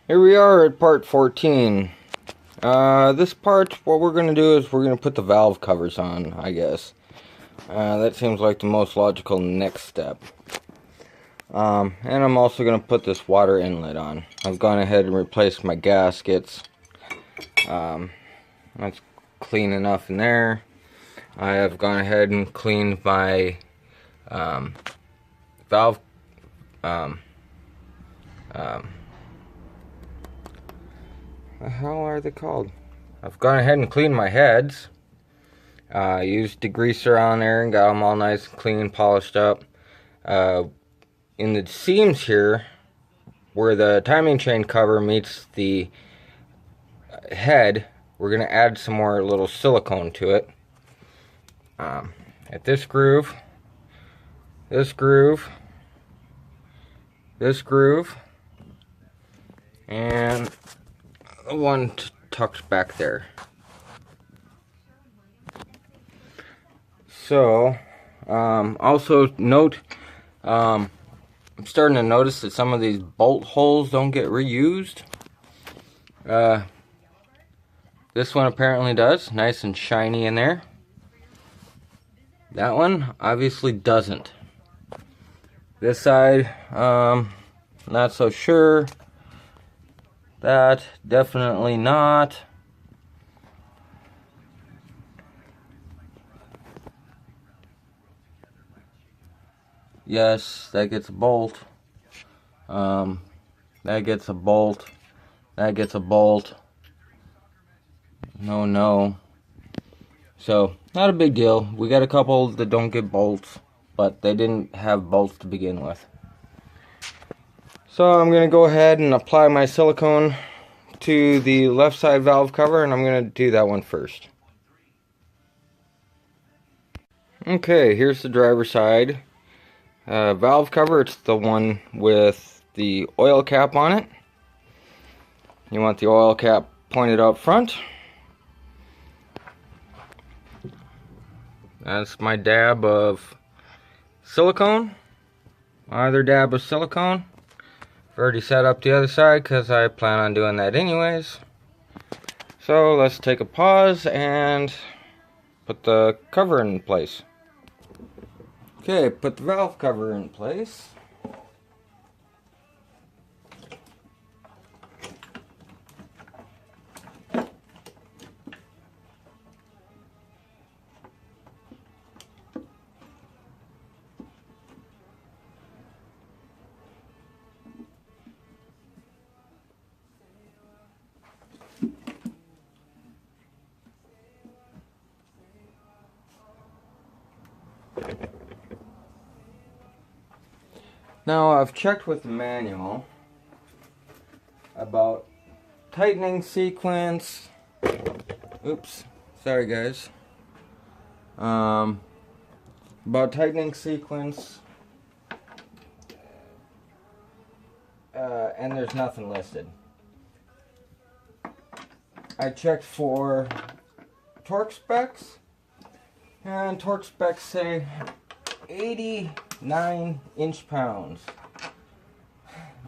Here we are at part 14. This part, what we're going to do is we're going to put the valve covers on, I guess. That seems like the most logical next step. And I'm also going to put this water inlet on. I've gone ahead and replaced my gaskets. That's clean enough in there. I have gone ahead and cleaned my valve the hell are they called? I've gone ahead and cleaned my heads. Used degreaser on there and got them all nice and clean, polished up. In the seams here, where the timing chain cover meets the head, we're going to add some more little silicone to it. At this groove, this groove, this groove, and the one tucked back there. So, also note, I'm starting to notice that some of these bolt holes don't get reused. This one apparently does, nice and shiny in there. That one obviously doesn't. This side, not so sure. That, definitely not. Yes, that gets a bolt. That gets a bolt. That gets a bolt. No. So, not a big deal. We got a couple that don't get bolts, but they didn't have bolts to begin with. So I'm going to go ahead and apply my silicone to the left side valve cover, and I'm going to do that one first. Okay, here's the driver's side valve cover. It's the one with the oil cap on it. You want the oil cap pointed out front. That's my dab of silicone. My other dab of silicone. I've already set up the other side because I plan on doing that anyways. So let's take a pause and put the cover in place. Okay, put the valve cover in place. Now I've checked with the manual about tightening sequence. Oops, sorry guys. About tightening sequence, and there's nothing listed. I checked for torque specs, and torque specs say 89 inch-pounds.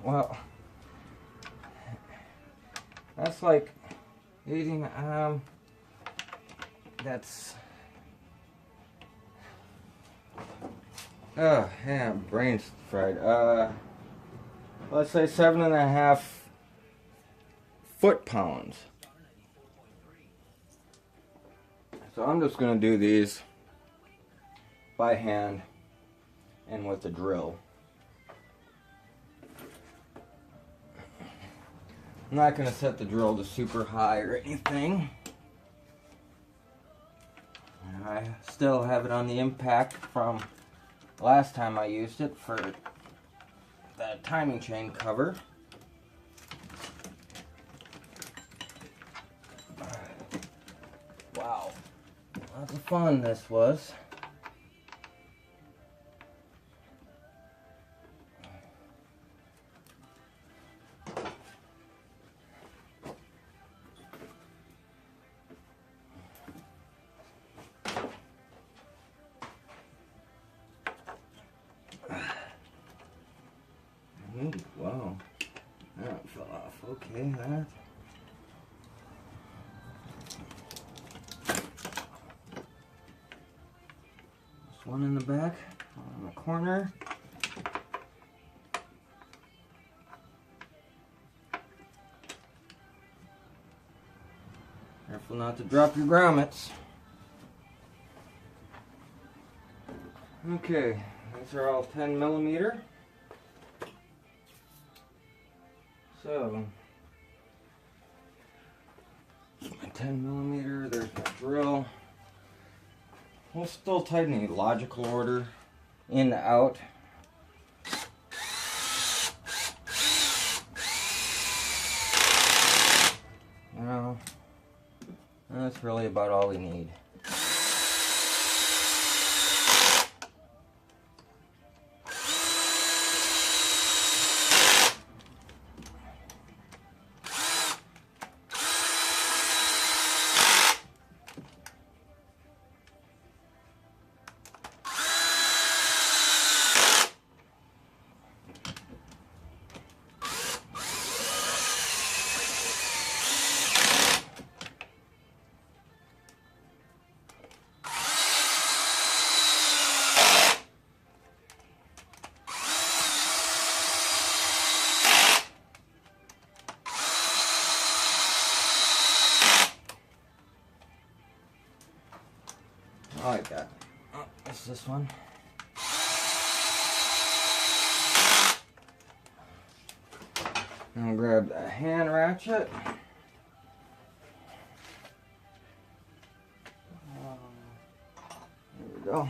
Well, that's like 80, that's, oh, yeah, brain's fried. Let's say 7.5 foot-pounds. So I'm just going to do these by hand and with a drill. I'm not going to set the drill to super high or anything. And I still have it on the impact from last time I used it for the timing chain cover. Wow, lots of fun this was. Wow, that felt off. Okay, that. There's one in the back, one in the corner. Careful not to drop your grommets. Okay, these are all 10mm. So, my 10mm, there's my drill. We'll still tighten in logical order, in, out. You know, that's really about all we need. I like that. Oh, it's this one. Now grab the hand ratchet. There we go.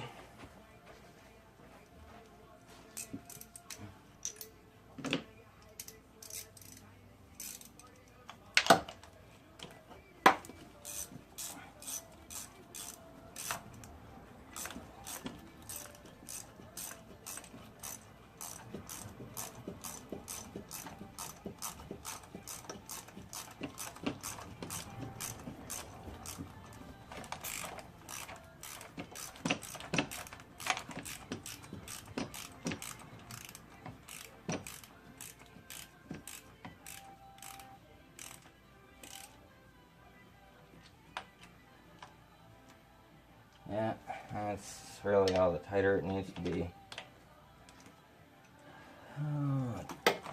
Yeah, that's really all the tighter it needs to be.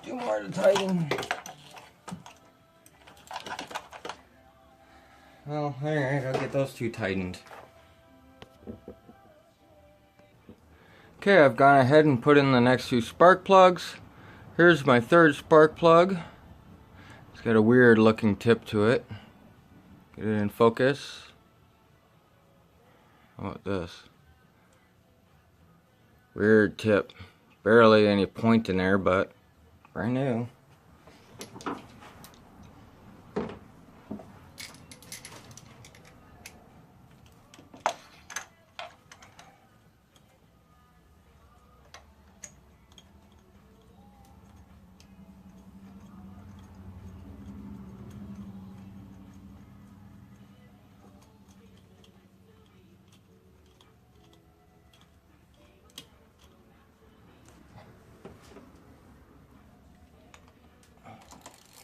Two more to tighten. Well, alright, I'll get those two tightened. Okay, I've gone ahead and put in the next two spark plugs. Here's my third spark plug. It's got a weird looking tip to it. Get it in focus. How about this? Weird tip. Barely any point in there, but brand new.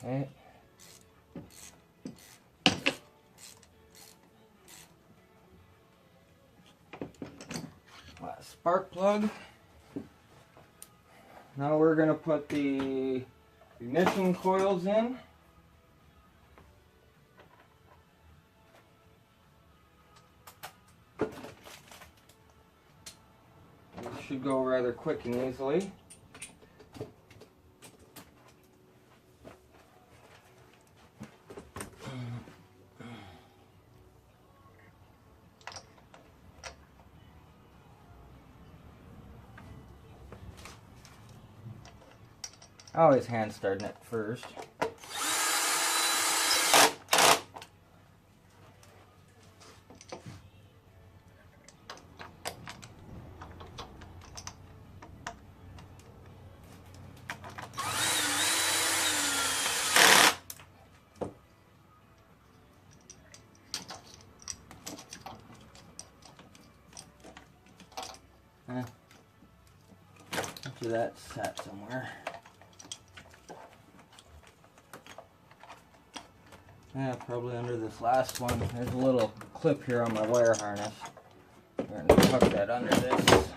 Okay. Last spark plug. Now we're going to put the ignition coils in. This should go rather quick and easily. I always hand starting it first. After that's sat somewhere. Yeah, probably under this last one. There's a little clip here on my wire harness. I'm going to tuck that under this.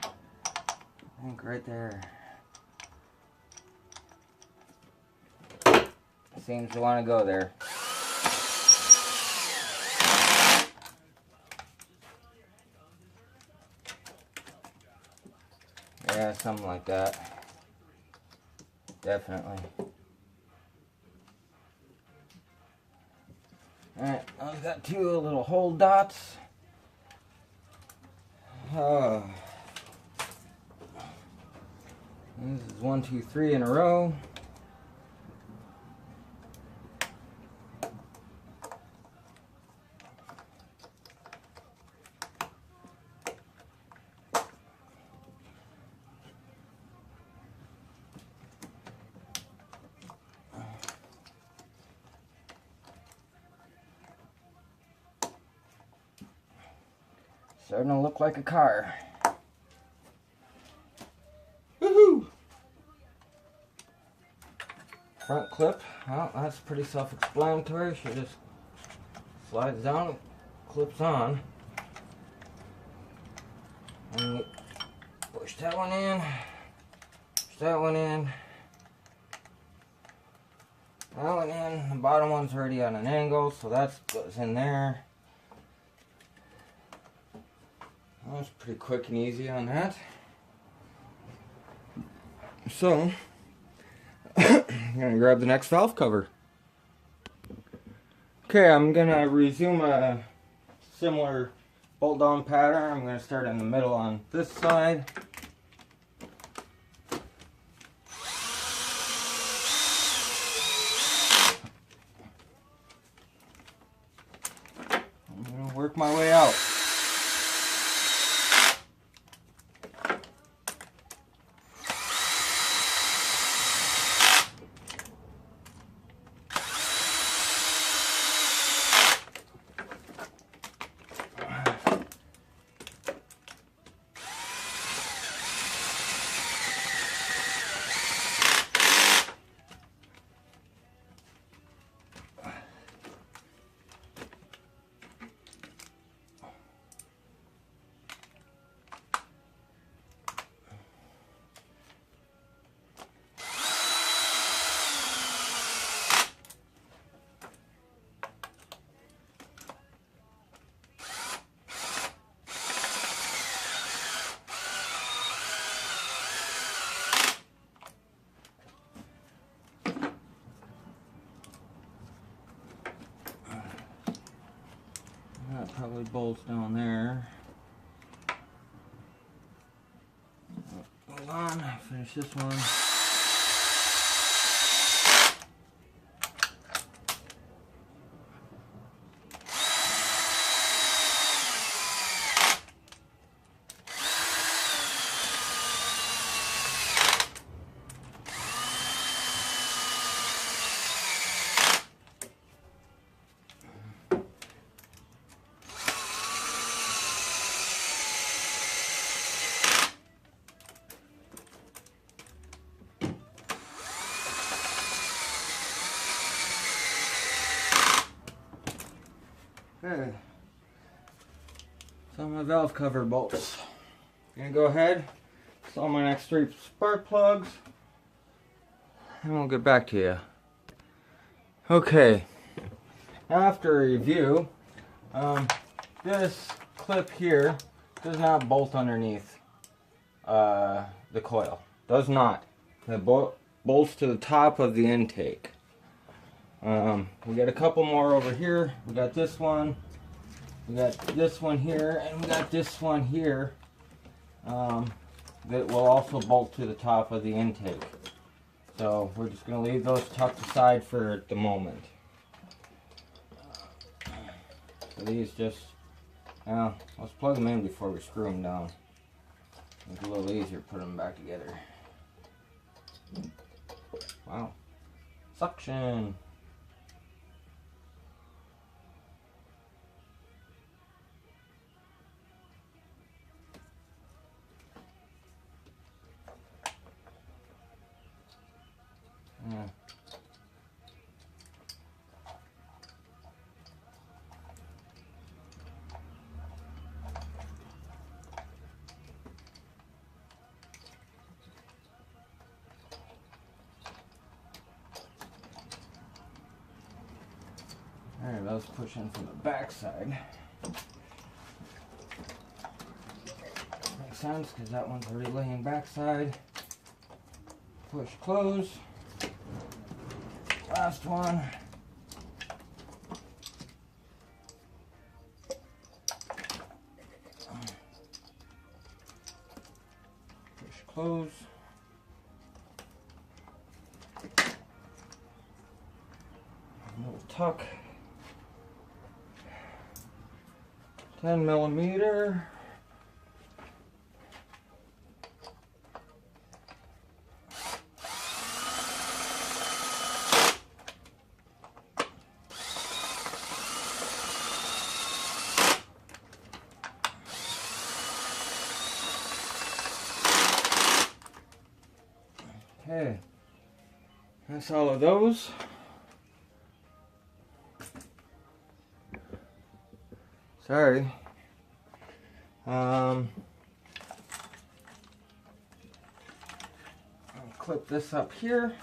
I think right there. Seems to want to go there. Yeah, something like that. Definitely. Alright, I've got two little hole dots. This is 1, 2, 3 in a row. Starting to look like a car. Woohoo! Front clip, well, that's pretty self-explanatory. She just slides down, clips on. And push that one in, push that one in, that one in. The bottom one's already on an angle, so that goes in there. That was pretty quick and easy on that. So, I'm going to grab the next valve cover. Okay, I'm going to resume a similar bolt down pattern. I'm going to start in the middle on this side. I'm going to work my way out. That probably bolts down there. Hold on, finish this one. Okay, so my valve cover bolts. I'm gonna go ahead, install my next 3 spark plugs, and we'll get back to you. Okay, after a review, this clip here does not bolt underneath the coil. Does not. It bolts to the top of the intake. We got a couple more over here. We got this one, we got this one here, and we got this one here that will also bolt to the top of the intake. So we're just going to leave those tucked aside for the moment. So these just, let's plug them in before we screw them down. It's a little easier putting them back together. Wow. Suction. Yeah. Alright, let's push in from the back side. Makes sense because that one's already laying backside. Push close. Last one. Push close. Little tuck. 10 millimeter. Okay, that's all of those. Sorry. I'll clip this up here.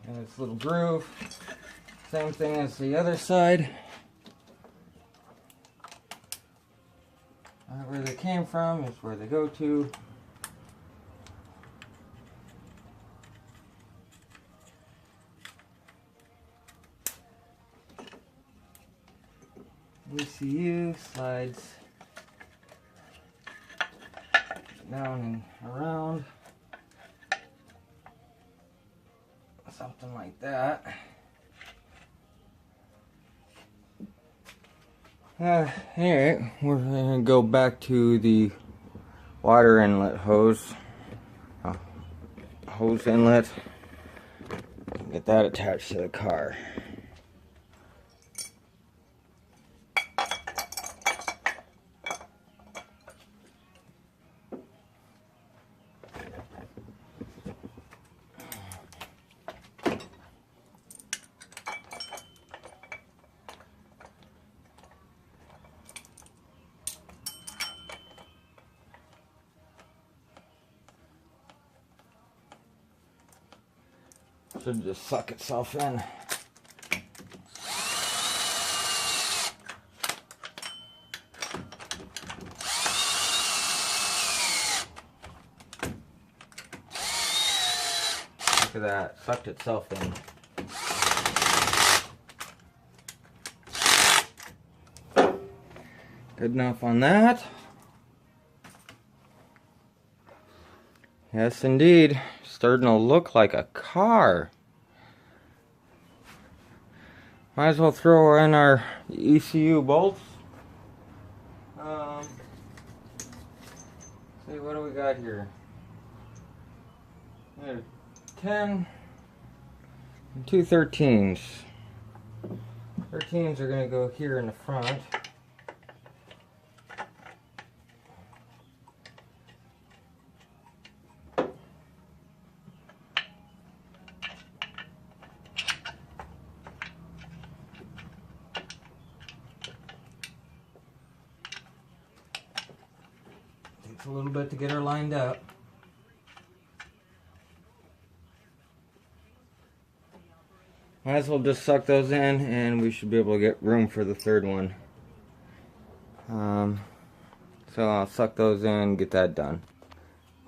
And this little groove. Same thing as the other side. Where they came from is where they go to. ECU slides down and around. Something like that. Alright, we're going to go back to the water inlet hose. Hose inlet. Get that attached to the car. Should just suck itself in. Look at that, sucked itself in. Good enough on that. Yes, indeed. Starting to look like a car. Might as well throw in our ECU bolts. See, what do we got here? 10 and 2 13s. 13s are going to go here in the front. Takes a little bit to get her lined up. Might as well just suck those in and we should be able to get room for the third one. So I'll suck those in and get that done.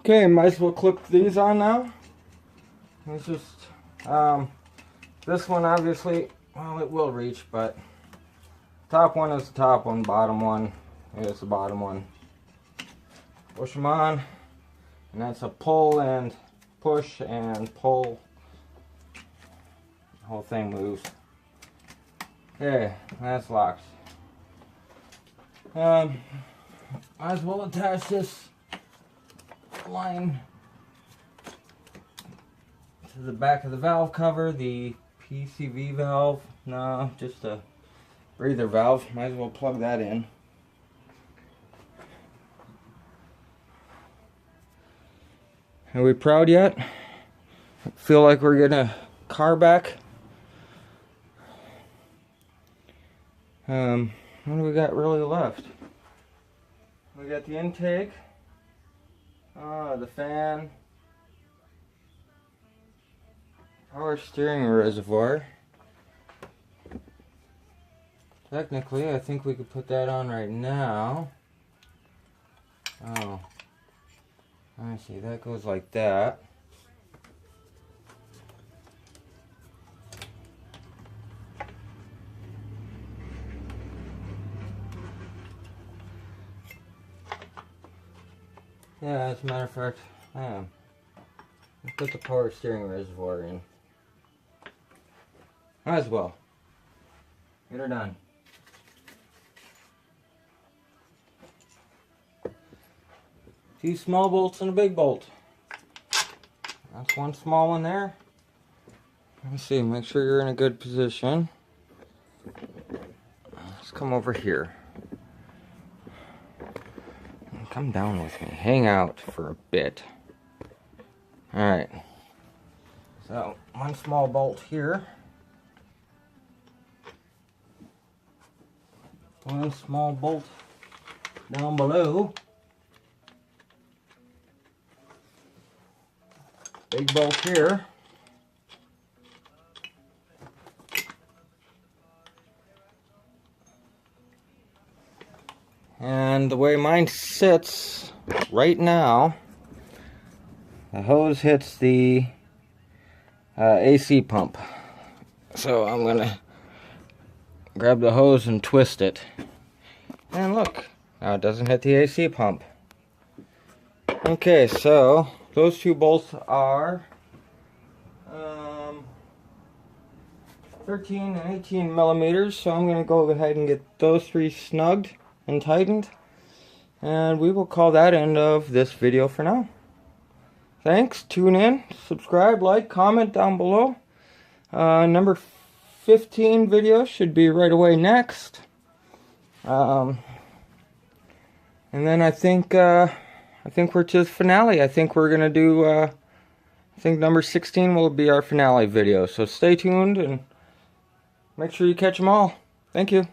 Okay, might as well clip these on now. It's just, this one obviously, well, it will reach, but top one is the top one, bottom one is the bottom one. Push them on, and that's a pull and push and pull. The whole thing moves. Okay, that's locked. Might as well attach this line to the back of the valve cover, the PCV valve. No, just a breather valve. Might as well plug that in. Are we proud yet? Feel like we're getting a car back? What do we got really left? We got the intake, the fan, power steering reservoir. Technically, I think we could put that on right now. Oh, let me see, that goes like that. Yeah, as a matter of fact, let's put the power steering reservoir in. Might as well. Get her done. Two small bolts and a big bolt. That's one small one there. Let's see, make sure you're in a good position. Let's come over here. Come down with me. Hang out for a bit. Alright. So, one small bolt here. One small bolt down below. Big bolt here. And the way mine sits right now, the hose hits the AC pump. So I'm gonna grab the hose and twist it. And look, now it doesn't hit the AC pump. Okay, so those two bolts are 13 and 18 millimeters. So I'm gonna go ahead and get those three snugged and tightened, and we will call that end of this video for now. Thanks, tune in, subscribe, like, comment down below. Number 15 video should be right away next, and then I think we're to the finale. I think we're gonna do I think number 16 will be our finale video, so stay tuned and make sure you catch them all. Thank you.